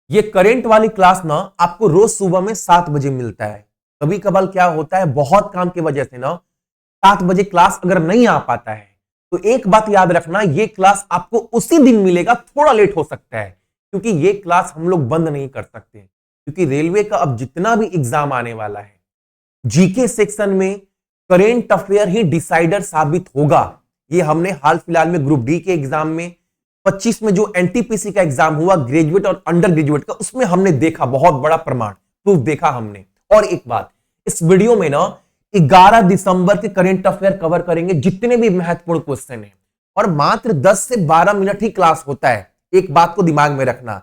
ये करंट वाली क्लास ना आपको रोज सुबह में 7 बजे मिलता है। कभी कभार क्या होता है, बहुत काम की वजह से ना 7 बजे क्लास अगर नहीं आ पाता है तो एक बात याद रखना, ये क्लास आपको उसी दिन मिलेगा, थोड़ा लेट हो सकता है क्योंकि ये क्लास हम लोग बंद नहीं कर सकते, क्योंकि रेलवे का अब जितना भी एग्जाम आने वाला है जीके सेक्शन में करेंट अफेयर ही डिसाइडर साबित होगा। ये हमने हाल फिलहाल में ग्रुप डी के एग्जाम में 25 में जो एनटीपीसी का एग्जाम हुआ ग्रेजुएट और अंडर ग्रेजुएट का, उसमें हमने देखा, बहुत बड़ा प्रमाण प्रूफ देखा हमने। और एक बात, इस वीडियो में ना 11 दिसंबर के करंट अफेयर कवर करेंगे, जितने भी महत्वपूर्ण क्वेश्चन हैं, और मात्र 10 से 12 मिनट ही क्लास होता है। एक बात को दिमाग में रखना।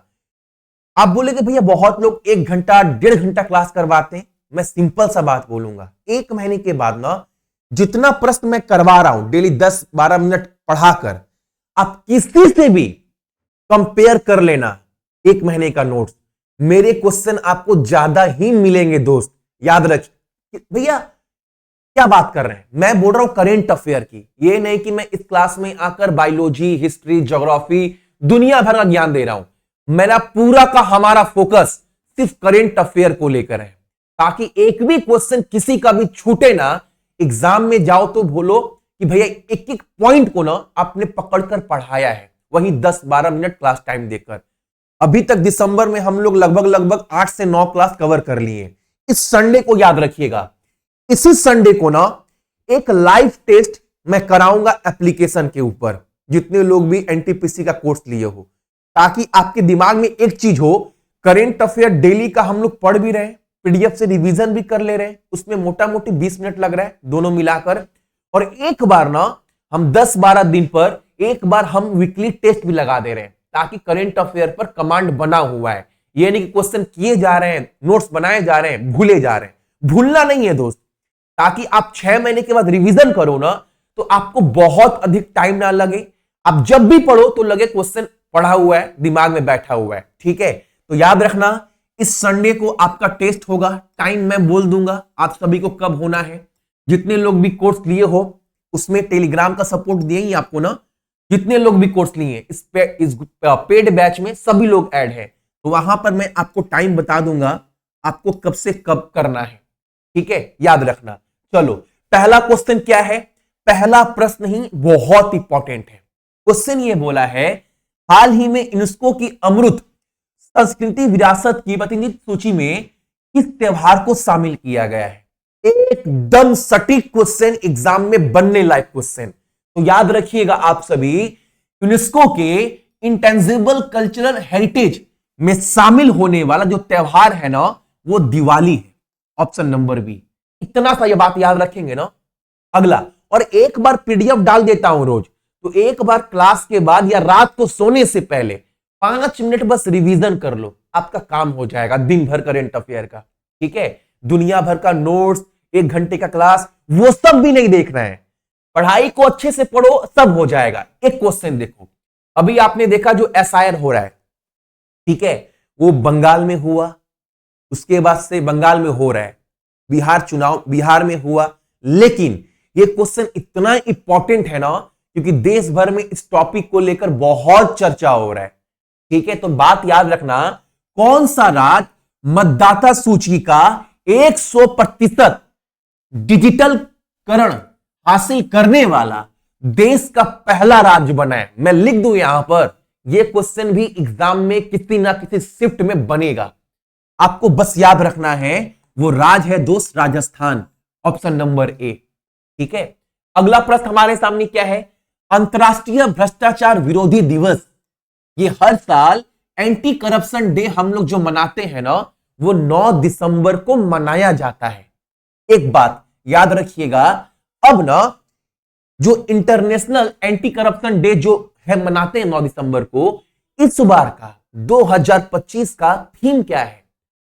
आप बोलेगे भैया बहुत लोग 1 घंटा 1.5 घंटा क्लास करवाते हैं, मैं सिंपल सा बात बोलूंगा, 1 महीने के बाद ना जितना प्रश्न मैं करवा रहा हूं डेली 10-12 मिनट पढ़ाकर, आप किसी से भी कंपेयर कर लेना 1 महीने का नोट्स, मेरे क्वेश्चन आपको ज्यादा ही मिलेंगे दोस्त। याद रख भैया क्या बात कर रहे हैं, मैं बोल रहा हूं करेंट अफेयर की, ये नहीं कि मैं इस क्लास में आकर बायोलॉजी, हिस्ट्री, ज्योग्राफी, दुनिया भर का ज्ञान दे रहा हूं। मेरा पूरा का हमारा फोकस सिर्फ करेंट अफेयर को लेकर है, ताकि एक भी क्वेश्चन किसी का भी छूटे ना, एग्जाम में जाओ तो बोलो कि भैया एक एक पॉइंट को ना आपने पकड़कर पढ़ाया है, वही 10-12 मिनट क्लास टाइम देकर। अभी तक दिसंबर में हम लोग लगभग 8 से 9 क्लास कवर कर लिए। इस संडे को याद रखिएगा, इसी संडे को ना एक लाइव टेस्ट मैं कराऊंगा एप्लीकेशन के ऊपर, जितने लोग भी एनटीपीसी का कोर्स लिए हो, ताकि आपके दिमाग में एक चीज हो, करेंट अफेयर डेली का हम लोग पढ़ भी रहे हैं, पीडीएफ से रिवीजन भी कर ले रहे हैं, उसमें मोटा मोटी 20 मिनट लग रहा है दोनों मिलाकर, और एक बार ना हम 10-12 दिन पर एक बार हम वीकली टेस्ट भी लगा दे रहे हैं, ताकि करंट अफेयर पर कमांड बना हुआ है। ये नहीं कि क्वेश्चन किए जा रहे हैं, नोट्स बनाए जा रहे हैं, भूले जा रहे हैं, भूलना नहीं है दोस्त, ताकि आप 6 महीने के बाद रिवीजन करो ना तो आपको बहुत अधिक टाइम ना लगे, आप जब भी पढ़ो तो लगे क्वेश्चन पढ़ा हुआ है, दिमाग में बैठा हुआ है। ठीक है, तो याद रखना इस संडे को आपका टेस्ट होगा, टाइम मैं बोल दूंगा आप सभी को कब होना है। जितने लोग भी कोर्स लिए हो उसमें टेलीग्राम का सपोर्ट दिए ही आपको ना, जितने लोग भी कोर्स लिए इस पेड बैच में सभी लोग ऐड है, तो वहां पर मैं आपको टाइम बता दूंगा आपको कब से कब करना है। ठीक है, याद रखना। चलो पहला क्वेश्चन क्या है, पहला प्रश्न ही बहुत इंपॉर्टेंट है। क्वेश्चन ये बोला है, हाल ही में यूनेस्को की अमृत संस्कृति विरासत की प्रतिनिधि सूची में किस त्योहार को शामिल किया गया है। एकदम सटीक क्वेश्चन, एग्जाम में बनने लायक क्वेश्चन। तो याद रखिएगा आप सभी, यूनेस्को के इंटेंजिबल कल्चरल हेरिटेज में शामिल होने वाला जो त्योहार है ना, वो दिवाली है, ऑप्शन नंबर बी। इतना सा ये बात याद रखेंगे ना। अगला, और एक बार पीडीएफ डाल देता हूं रोज, तो एक बार क्लास के बाद या रात को सोने से पहले 5 मिनट बस रिवीजन कर लो, आपका काम हो जाएगा दिन भर करंट अफेयर का। ठीक है, दुनिया भर का नोट्स, 1 घंटे का क्लास, वो सब भी नहीं देखना है, पढ़ाई को अच्छे से पढ़ो, सब हो जाएगा। एक क्वेश्चन देखो, अभी आपने देखा जो एसआईआर हो रहा है, ठीक है, वो बंगाल में हुआ, उसके बाद से बंगाल में हो रहा है, बिहार चुनाव बिहार में हुआ, लेकिन ये क्वेश्चन इतना इंपॉर्टेंट है ना, क्योंकि देश भर में इस टॉपिक को लेकर बहुत चर्चा हो रहा है। ठीक है, तो बात याद रखना, कौन सा राज्य मतदाता सूची का 100% डिजिटलकरण हासिल करने वाला देश का पहला राज्य बना है। मैं लिख दूं यहां पर, यह क्वेश्चन भी एग्जाम में किसी ना किसी शिफ्ट में बनेगा, आपको बस याद रखना है, वो राज्य है दोस्त राजस्थान, ऑप्शन नंबर ए। ठीक है, अगला प्रश्न हमारे सामने क्या है, अंतरराष्ट्रीय भ्रष्टाचार विरोधी दिवस, ये हर साल एंटी करप्शन डे हम लोग जो मनाते हैं ना, वो 9 दिसंबर को मनाया जाता है। एक बात याद रखिएगा, अब ना जो इंटरनेशनल एंटी करप्शन डे जो है मनाते हैं 9 दिसंबर को, इस बार का 2025 का थीम क्या है,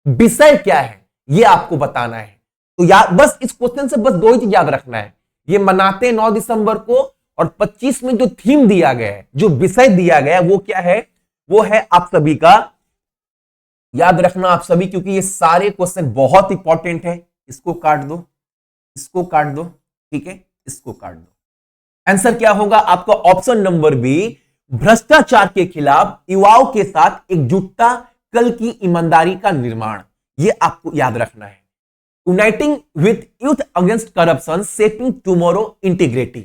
विषय क्या है, ये आपको बताना है। तो याद, बस इस क्वेश्चन से बस 2 ही चीज याद रखना है, ये मनाते हैं 9 दिसंबर को, और 25 में जो थीम दिया गया है, जो विषय दिया गया है, वो क्या है, वो है आप सभी का, याद रखना आप सभी, क्योंकि ये सारे क्वेश्चन बहुत इंपॉर्टेंट है। इसको काट दो, इसको काट दो, ठीक है, इसको काट दो। आंसर क्या होगा आपका, ऑप्शन नंबर बी, भ्रष्टाचार के खिलाफ युवाओं के साथ एकजुटता कल की ईमानदारी का निर्माण, ये आपको याद रखना है। Uniting with youth against corruption shaping tomorrow integrity,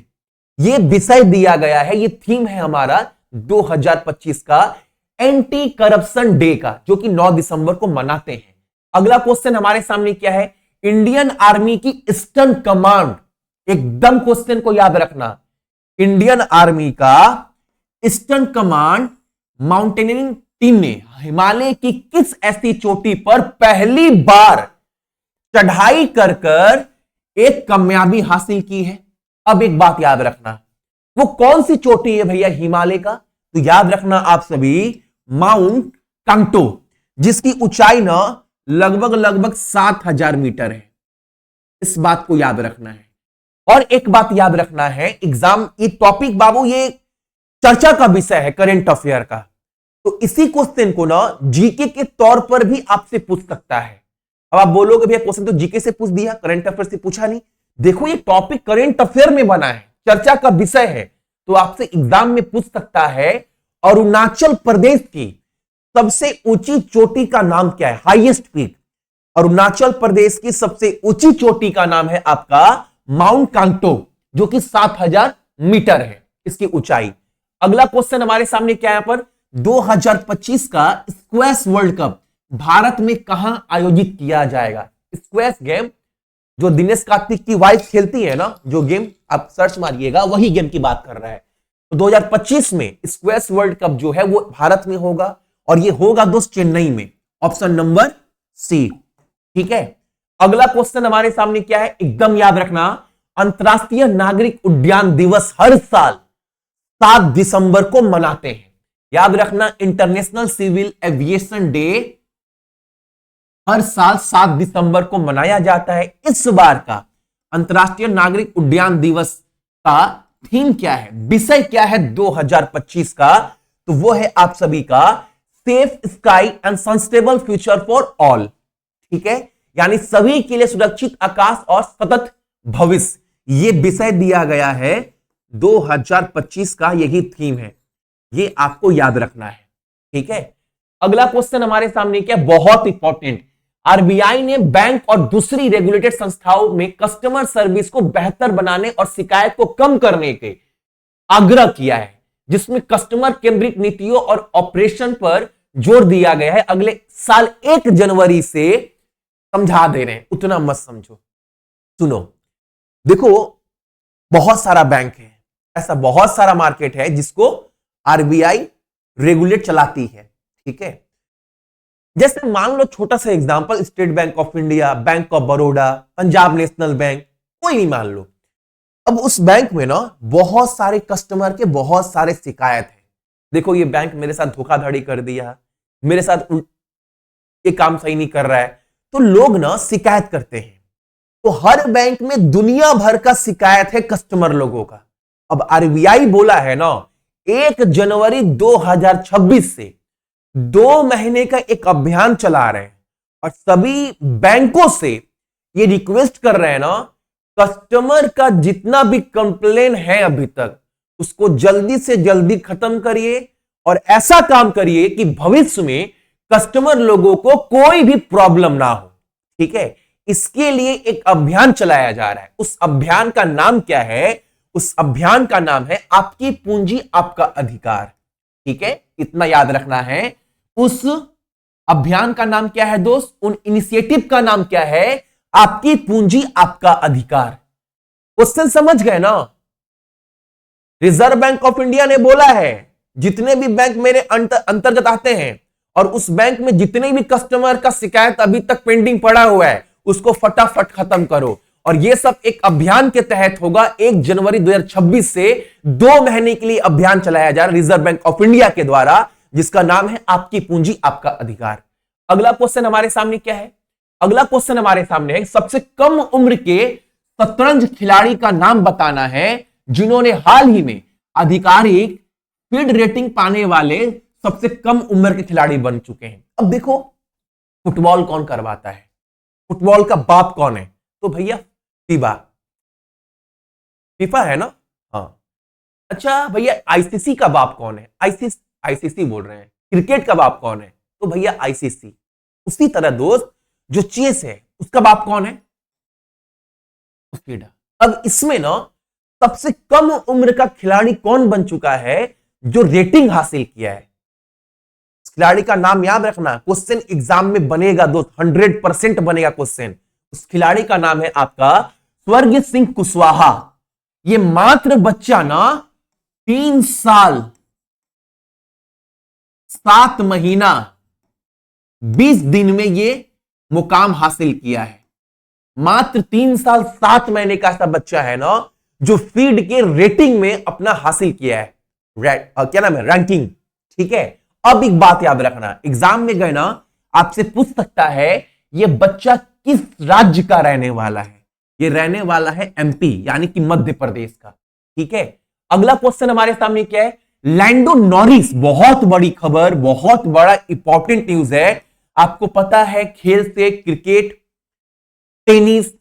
ये विषय दिया गया है, ये थीम है हमारा 2025 का एंटी करप्शन डे का, जो कि 9 दिसंबर को मनाते हैं। अगला क्वेश्चन हमारे सामने क्या है, इंडियन आर्मी की ईस्टर्न कमांड, एकदम क्वेश्चन को याद रखना, इंडियन आर्मी का ईस्टर्न कमांड माउंटेनियरिंग टीम ने हिमालय की किस ऐसी चोटी पर पहली बार चढ़ाई कर कर एक कामयाबी हासिल की है। अब एक बात याद रखना, वो कौन सी चोटी है भैया हिमालय का, तो याद रखना आप सभी, माउंट कांगटो, जिसकी ऊंचाई ना लगभग 7000 मीटर है। इस बात को याद रखना है। और एक बात याद रखना है, एग्जाम ये टॉपिक बाबू ये चर्चा का विषय है करंट अफेयर का, तो इसी क्वेश्चन को ना जीके के तौर पर भी आपसे पूछ सकता है। अब आप बोलोगे भैया क्वेश्चन तो जीके से पूछ दिया, करंट अफेयर से पूछा नहीं। देखो ये टॉपिक करंट अफेयर में बना है, चर्चा का विषय है, तो आपसे एग्जाम में पूछ सकता है अरुणाचल प्रदेश की सबसे ऊंची चोटी का नाम क्या है, हाईएस्ट पीक। अरुणाचल प्रदेश की सबसे ऊंची चोटी का नाम है आपका माउंट कांगटो, जो कि 7000 मीटर है इसकी ऊंचाई। अगला क्वेश्चन हमारे सामने क्या है पर, 2025 का स्क्वैश वर्ल्ड कप भारत में कहां आयोजित किया जाएगा। स्क्वैश गेम जो दिनेश कार्तिक की वाइफ खेलती है ना, जो गेम आप सर्च मारिएगा वही गेम की बात कर रहा है। तो 2025 में स्क्वैश वर्ल्ड कप जो है वो भारत में होगा, और ये होगा दोस्त चेन्नई में, ऑप्शन नंबर सी। ठीक है, अगला क्वेश्चन हमारे सामने क्या है, एकदम याद रखना, अंतरराष्ट्रीय नागरिक उड्डयन दिवस हर साल 7 दिसंबर को मनाते हैं। याद रखना, इंटरनेशनल सिविल एविएशन डे हर साल 7 दिसंबर को मनाया जाता है। इस बार का अंतरराष्ट्रीय नागरिक उड्डयन दिवस का थीम क्या है, विषय क्या है 2025 का, तो वो है आप सभी का safe sky and sustainable future for all. ठीक है, यानी सभी के लिए सुरक्षित आकाश और सतत भविष्य, ये विषय दिया गया है 2025 का, यही थीम है, ये आपको याद रखना है। ठीक है, अगला क्वेश्चन हमारे सामने क्या, बहुत इंपॉर्टेंट, आरबीआई ने बैंक और दूसरी रेगुलेटेड संस्थाओं में कस्टमर सर्विस को बेहतर बनाने और शिकायत को कम करने के आग्रह किया है, जिसमें कस्टमर केंद्रित नीतियों और ऑपरेशन पर जोर दिया गया है। अगले साल 1 जनवरी से समझा दे रहे हैं, उतना मत समझो। सुनो, देखो बहुत सारा बैंक है, ऐसा बहुत सारा मार्केट है जिसको आरबीआई रेगुलेट चलाती है। ठीक है, जैसे मान लो छोटा सा example, state bank of India, bank of Baroda, Punjab national bank, कोई नहीं मान लो। अब उस बैंक में ना बहुत सारे कस्टमर के बहुत सारे शिकायत है, देखो ये बैंक मेरे साथ धोखाधड़ी कर दिया, मेरे साथ ये काम सही नहीं कर रहा है, तो लोग ना शिकायत करते हैं। तो हर बैंक में दुनिया भर का शिकायत है कस्टमर लोगों का। अब आरबीआई बोला है ना 1 जनवरी 2026 से 2 महीने का एक अभियान चला रहे हैं, और सभी बैंकों से ये रिक्वेस्ट कर रहे हैं ना, कस्टमर का जितना भी कंप्लेन है अभी तक उसको जल्दी से जल्दी खत्म करिए, और ऐसा काम करिए कि भविष्य में कस्टमर लोगों को कोई भी प्रॉब्लम ना हो। ठीक है, इसके लिए एक अभियान चलाया जा रहा है। उस अभियान का नाम क्या है, उस अभियान का नाम है आपकी पूंजी आपका अधिकार। ठीक है, इतना याद रखना है। उस अभियान का नाम क्या है दोस्त, उन इनिशिएटिव का नाम क्या है, आपकी पूंजी आपका अधिकार। क्वेश्चन समझ गए ना। रिजर्व बैंक ऑफ इंडिया ने बोला है जितने भी बैंक मेरे अंतर्गत आते हैं और उस बैंक में जितने भी कस्टमर का शिकायत अभी तक पेंडिंग पड़ा हुआ है उसको फटाफट खत्म करो। और यह सब एक अभियान के तहत होगा। 1 जनवरी 2026 से 2 महीने के लिए अभियान चलाया जा रहा है रिजर्व बैंक ऑफ इंडिया के द्वारा, जिसका नाम है आपकी पूंजी आपका अधिकार। अगला क्वेश्चन हमारे सामने क्या है, अगला क्वेश्चन हमारे सामने है सबसे कम उम्र के शतरंज खिलाड़ी का नाम बताना है जिन्होंने हाल ही में आधिकारिक फीड रेटिंग पाने वाले सबसे कम उम्र के खिलाड़ी बन चुके हैं। अब देखो फुटबॉल कौन करवाता है, फुटबॉल का बाप कौन है, तो भैया फीफा है ना। हाँ, अच्छा भैया आईसीसी का बाप कौन है, आईसीसी बोल रहे हैं। क्रिकेट का बाप कौन है, तो भैया आईसीसी। उसी तरह दोस्त जो चेस है उसका बाप कौन है? अब इसमें ना सबसे कम उम्र का खिलाड़ी कौन बन चुका है जो रेटिंग हासिल किया है? खिलाड़ी का नाम याद रखना, क्वेश्चन एग्जाम में बनेगा दोस्त, 100% बनेगा क्वेश्चन। उस खिलाड़ी का नाम है आपका स्वर्ग सिंह कुशवाहा। ये मात्र बच्चा ना 3 साल 7 महीना 20 दिन में ये मुकाम हासिल किया है। मात्र 3 साल 7 महीने का ऐसा बच्चा है ना जो फील्ड के रेटिंग में अपना हासिल किया है, क्या नाम है, रैंकिंग। ठीक है, अब एक बात याद रखना, एग्जाम में गए ना आपसे पूछ सकता है ये बच्चा किस राज्य का रहने वाला है? ये रहने वाला है एमपी यानी कि मध्य प्रदेश का। ठीक है, अगला क्वेश्चन हमारे सामने क्या है? लैंडो नॉरिस, बहुत बड़ी खबर, बहुत बड़ा इंपॉर्टेंट न्यूज है। आपको पता है खेल से क्रिकेट, टेनिस,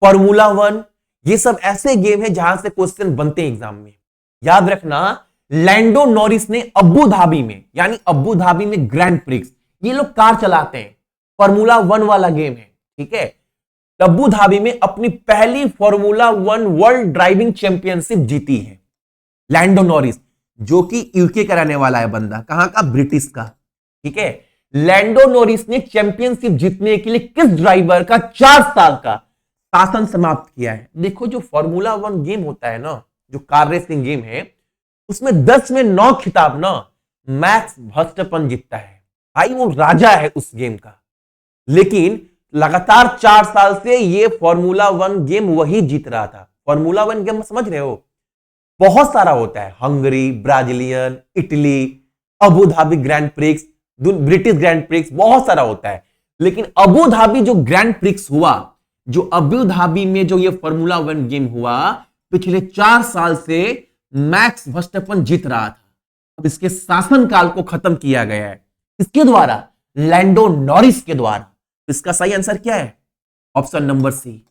फॉर्मूला 1 ये सब ऐसे गेम है जहां से क्वेश्चन बनते हैं एग्जाम में। याद रखना लैंडो नॉरिस ने अबू धाबी में, यानी अबू धाबी में ग्रैंड प्रिक्स, ये लोग कार चलाते हैं, फॉर्मूला 1 वाला गेम है। ठीक है, अबू धाबी में अपनी पहली फॉर्मूला 1 वर्ल्ड ड्राइविंग चैंपियनशिप जीती है लैंडो नॉरिस, जो कि यूके का रहने वाला है बंदा, कहां का? ब्रिटिश का। ठीक है, लैंडो नॉरिस ने चैंपियनशिप जीतने के लिए किस ड्राइवर का 4 साल का शासन समाप्त किया है? देखो जो फॉर्मूला 1 गेम होता है ना, जो कार रेसिंग गेम है, उसमें 10 में 9 खिताब ना मैक्स वर्स्टेपन जीतता है। भाई वो राजा है उस गेम का। लेकिन लगातार 4 साल से ये फॉर्मूला 1 गेम वही जीत रहा था। फॉर्मूला 1 गेम समझ रहे हो, बहुत सारा होता है, Hungary, Brazilian, Italy, Abu Dhabi grand prix, British grand prix, बहुत सारा होता है। लेकिन अबू धाबी जो ग्रैंड प्रिक्स हुआ, जो अबू धाबी में जो ये फॉर्मूला 1 गेम हुआ, पिछले 4 साल से मैक्स वर्स्टेपन जीत रहा था। अब इसके शासनकाल को खत्म किया गया है, इसके द्वारा, लैंडो नॉरिस के द्वारा। इसका सही आंसर क्या है? Option number C,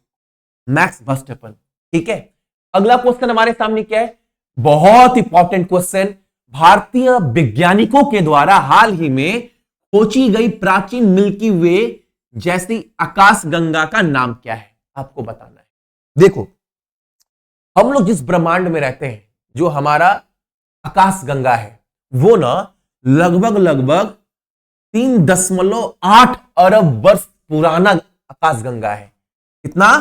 Max Verstappen. ठीक है, अगला क्वेश्चन हमारे सामने क्या है? बहुत इंपॉर्टेंट क्वेश्चन। भारतीय वैज्ञानिकों के द्वारा हाल ही में खोजी गई प्राचीन मिल्की वे जैसी आकाश गंगा का नाम क्या है? आपको बताना है। देखो हम लोग जिस ब्रह्मांड में रहते हैं, जो हमारा आकाश गंगा है, वो ना लगभग 3.8 अरब वर्ष पुराना आकाश गंगा है। कितना?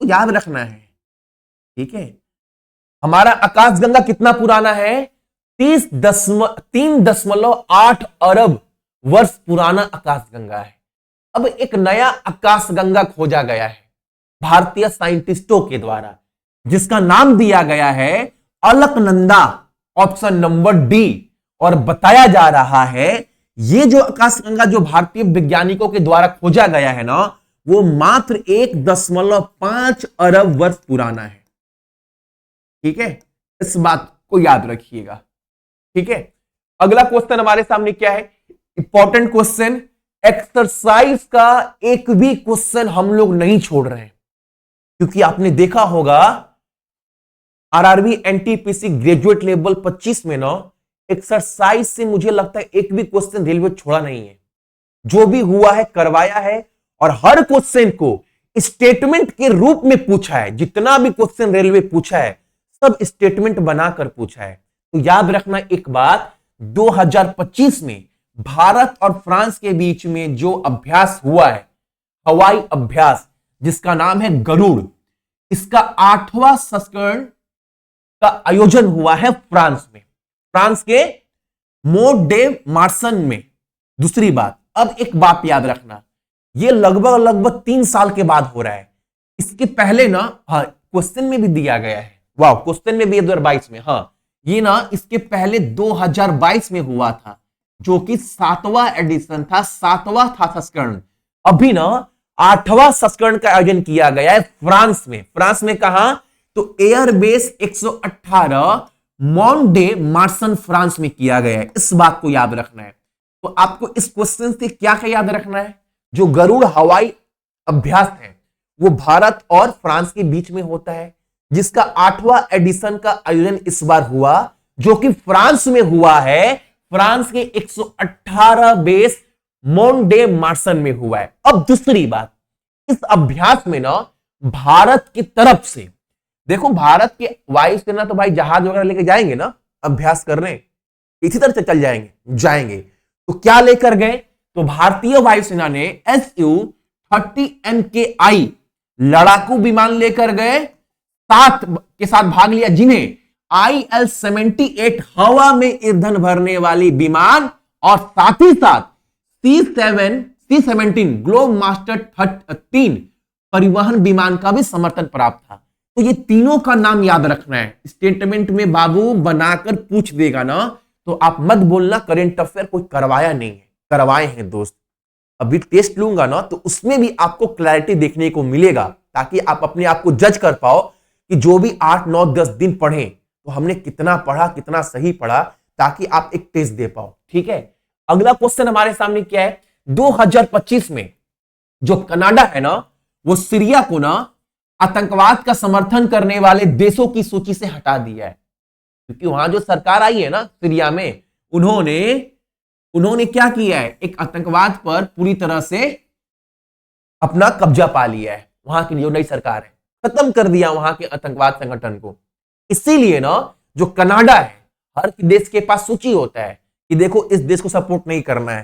तो याद रखना है। ठीक है, हमारा आकाश गंगा कितना पुराना है? 3.8 अरब वर्ष पुराना आकाश गंगा है। अब एक नया आकाश गंगा खोजा गया है भारतीय साइंटिस्टों के द्वारा, जिसका नाम दिया गया है अलकनंदा, ऑप्शन नंबर डी। और बताया जा रहा है ये जो आकाशगंगा जो भारतीय वैज्ञानिकों के द्वारा खोजा गया है ना, वो मात्र 1.5 अरब वर्ष पुराना है। ठीक है, इस बात को याद रखिएगा। ठीक है, अगला क्वेश्चन हमारे सामने क्या है? Important question. एक्सरसाइज का एक भी क्वेश्चन हम लोग नहीं छोड़ रहे हैं, क्योंकि आपने देखा होगा आरआरबी एनटीपीसी ग्रेजुएट लेवल 25 में ना एक्सरसाइज से मुझे लगता है एक भी क्वेश्चन रेलवे छोड़ा नहीं है। जो भी हुआ है करवाया है, और हर क्वेश्चन को स्टेटमेंट के रूप में पूछा है। जितना भी क्वेश्चन रेलवे पूछा है सब स्टेटमेंट बनाकर पूछा है। तो याद रखना एक बात, 2025 में भारत और फ्रांस के बीच में जो अभ्यास हुआ है, हवाई अभ्यास, जिसका नाम है गरुड़, इसका 8वां संस्करण का आयोजन हुआ है फ्रांस में, फ्रांस के मोट डे मार्सन में। दूसरी बात, अब एक बात याद रखना, ये लगभग 3 साल के बाद हो रहा है। इसके पहले ना, हाँ क्वेश्चन में भी दिया गया है, वाह क्वेश्चन में भी 2022 में, हाँ ये ना इसके पहले 2022 में हुआ था, जो कि 7वां एडिशन था, 7वां था संस्करण। अभी ना 8वां संस्करण का आयोजन किया गया है फ्रांस में। फ्रांस में कहा? तो एयरबेस 118 मॉन्डे मार्सन फ्रांस में किया गया है। इस बात को याद रखना है। तो आपको इस क्वेश्चन से क्या क्या याद रखना है? जो गरुड़ हवाई अभ्यास है वो भारत और फ्रांस के बीच में होता है, जिसका 8वां एडिशन का आयोजन इस बार हुआ, जो कि फ्रांस में हुआ है। फ्रांस के 118 बेस मोन डे मार्सन में हुआ है। अब दूसरी बात, इस अभ्यास में ना भारत की तरफ से, देखो भारत के वायुसेना तो भाई जहाज वगैरह लेके जाएंगे ना अभ्यास करने, इसी तरह से चल जाएंगे। तो क्या लेकर गए, तो भारतीय वायुसेना ने Su-30 MKI लड़ाकू विमान लेकर गए, साथ के साथ भाग लिया, जिन्हें IL-78 हवा में ईंधन भरने वाली विमान और साथ ही साथ C-17 ग्लोब मास्टर 3 परिवहन विमान का भी समर्थन प्राप्त था। तो ये तीनों का नाम याद रखना है, स्टेटमेंट में बाबू बनाकर पूछ देगा ना तो आप मत बोलना करेंट अफेयर कोई करवाया नहीं है, करवाए हैं दोस्त। अभी टेस्ट लूंगा ना तो उसमें भी आपको क्लैरिटी देखने को मिलेगा, ताकि आप अपने आप को जज कर पाओ कि जो भी 8, 9, 10 दिन पढ़े तो हमने कितना पढ़ा, कितना सही पढ़ा, ताकि आप एक टेस्ट दे पाओ। ठीक है, अगला क्वेश्चन हमारे सामने क्या है, 2025 में जो कनाडा है ना वो सीरिया को ना आतंकवाद का समर्थन करने वाले देशों की सूची से हटा दिया है, क्योंकि वहां जो सरकार आई है ना सीरिया में, उन्होंने क्या किया है, एक आतंकवाद पर पूरी तरह से अपना कब्जा पा लिया है। वहां की जो नई सरकार है खत्म कर दिया वहां के आतंकवाद संगठन को। इसीलिए ना जो कनाडा है, हर देश के पास सूची होता है कि देखो इस देश को सपोर्ट नहीं करना है,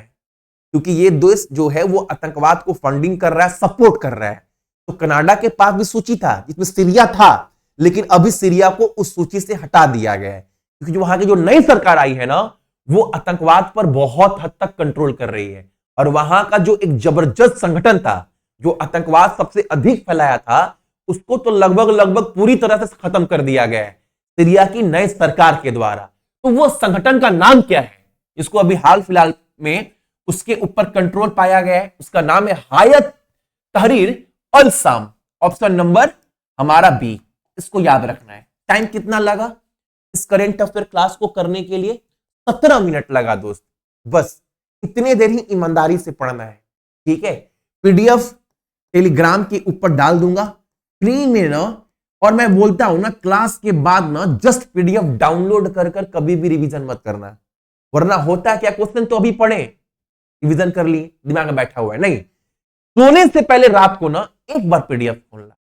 क्योंकि ये देश जो है वो आतंकवाद को फंडिंग कर रहा है, सपोर्ट कर रहा है। तो कनाडा के पास भी सूची था जिसमें सीरिया था, लेकिन अभी सीरिया को उस सूची से हटा दिया गया है, क्योंकि जो वहां की जो नई सरकार आई है ना वो आतंकवाद पर बहुत हद तक कंट्रोल कर रही है। और वहां का जो एक जबरदस्त संगठन था जो आतंकवाद सबसे अधिक फैलाया था, उसको तो लगभग पूरी तरह से खत्म कर दिया गया है सीरिया की नई सरकार के द्वारा। तो वो संगठन का नाम क्या है, इसको अभी हाल फिलहाल में उसके ऊपर कंट्रोल पाया गया है, उसका नाम है हायत तहरीर अल शाम। ऑप्शन नंबर हमारा बी, इसको याद रखना है। टाइम कितना लगा इस करेंट अफेयर क्लास को करने के लिए, 17 मिनट लगा दोस्त, बस इतने देर ही ईमानदारी से पढ़ना है। ठीक है, पीडीएफ टेलीग्राम के ऊपर डाल दूंगा फ्री में ना, और मैं बोलता हूं ना क्लास के बाद ना जस्ट पीडीएफ डाउनलोड कर कभी भी रिवीजन मत करना, वरना होता है क्या, क्वेश्चन तो अभी पढ़े, रिवीजन कर ली, दिमाग में बैठा हुआ है, नहीं, सोने से पहले रात को ना एक बार पीडीएफ खोलना,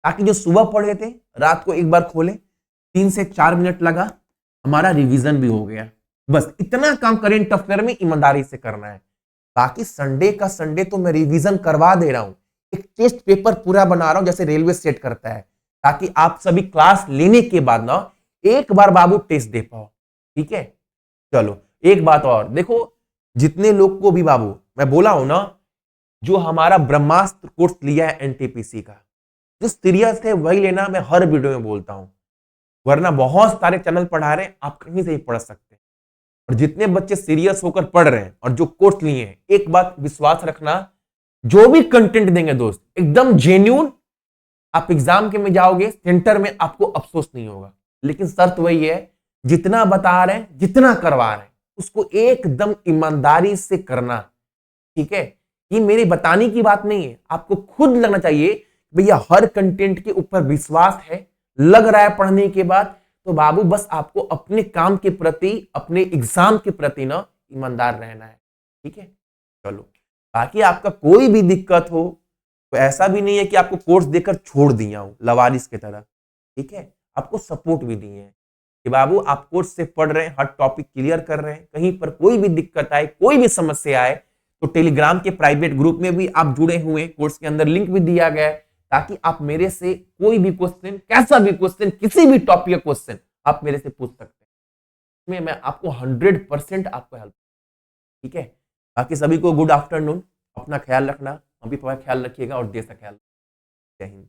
ताकि जो सुबह पढ़े थे रात को एक बार खोले, 3 से 4 मिनट लगा, हमारा रिवीजन भी हो गया। बस इतना काम करेंट अफेयर में ईमानदारी से करना है। बाकी संडे का संडे तो मैं रिवीजन करवा दे रहा हूं, एक टेस्ट पेपर पूरा बना रहा हूं जैसे रेलवे सेट करता है, ताकि आप सभी क्लास लेने के बाद ना एक बार बाबू टेस्ट दे पाओ। ठीक है, चलो एक बात और देखो, जितने लोग को भी बाबू मैं बोला हूं ना, जो हमारा ब्रह्मास्त्र कोर्स लिया है एनटीपीसी का, जो सीरियस है वही लेना, मैं हर वीडियो में बोलता हूं, वरना बहुत सारे चैनल पढ़ा रहे हैं, आप कहीं से ही पढ़ सकते हैं। और जितने बच्चे सीरियस होकर पढ़ रहे हैं और जो कोर्स लिए हैं, एक बात विश्वास रखना, जो भी कंटेंट देंगे दोस्त एकदम जेन्युइन, आप एग्जाम के में जाओगे सेंटर में आपको अफसोस नहीं होगा। लेकिन शर्त वही है, जितना बता रहे हैं, जितना करवा रहे हैं, उसको एकदम ईमानदारी से करना। ठीक है, ये मेरे बताने की बात नहीं है, आपको खुद लगना चाहिए भैया हर कंटेंट के ऊपर विश्वास है, लग रहा है पढ़ने के बाद, तो बाबू बस आपको अपने काम के प्रति, अपने एग्जाम के प्रति ना ईमानदार रहना है। ठीक है, चलो बाकी आपका कोई भी दिक्कत हो तो ऐसा भी नहीं है कि आपको कोर्स देकर छोड़ दिया हूं लवारिस की तरह। ठीक है, आपको सपोर्ट भी दिए हैं कि बाबू आप कोर्स से पढ़ रहे हैं, हर टॉपिक क्लियर कर रहे हैं, कहीं पर कोई भी दिक्कत आए, कोई भी समस्या आए तो टेलीग्राम के प्राइवेट ग्रुप में भी आप जुड़े हुए, कोर्स के अंदर लिंक भी दिया गया है, ताकि आप मेरे से कोई भी क्वेश्चन, कैसा भी क्वेश्चन, किसी भी टॉपिक का क्वेश्चन आप मेरे से पूछ सकते हैं, मैं आपको 100% आपको हेल्प। ठीक है, बाकी सभी को गुड आफ्टरनून, अपना ख्याल रखना, अभी थोड़ा ख्याल रखिएगा और देश का ख्याल। जय हिंद।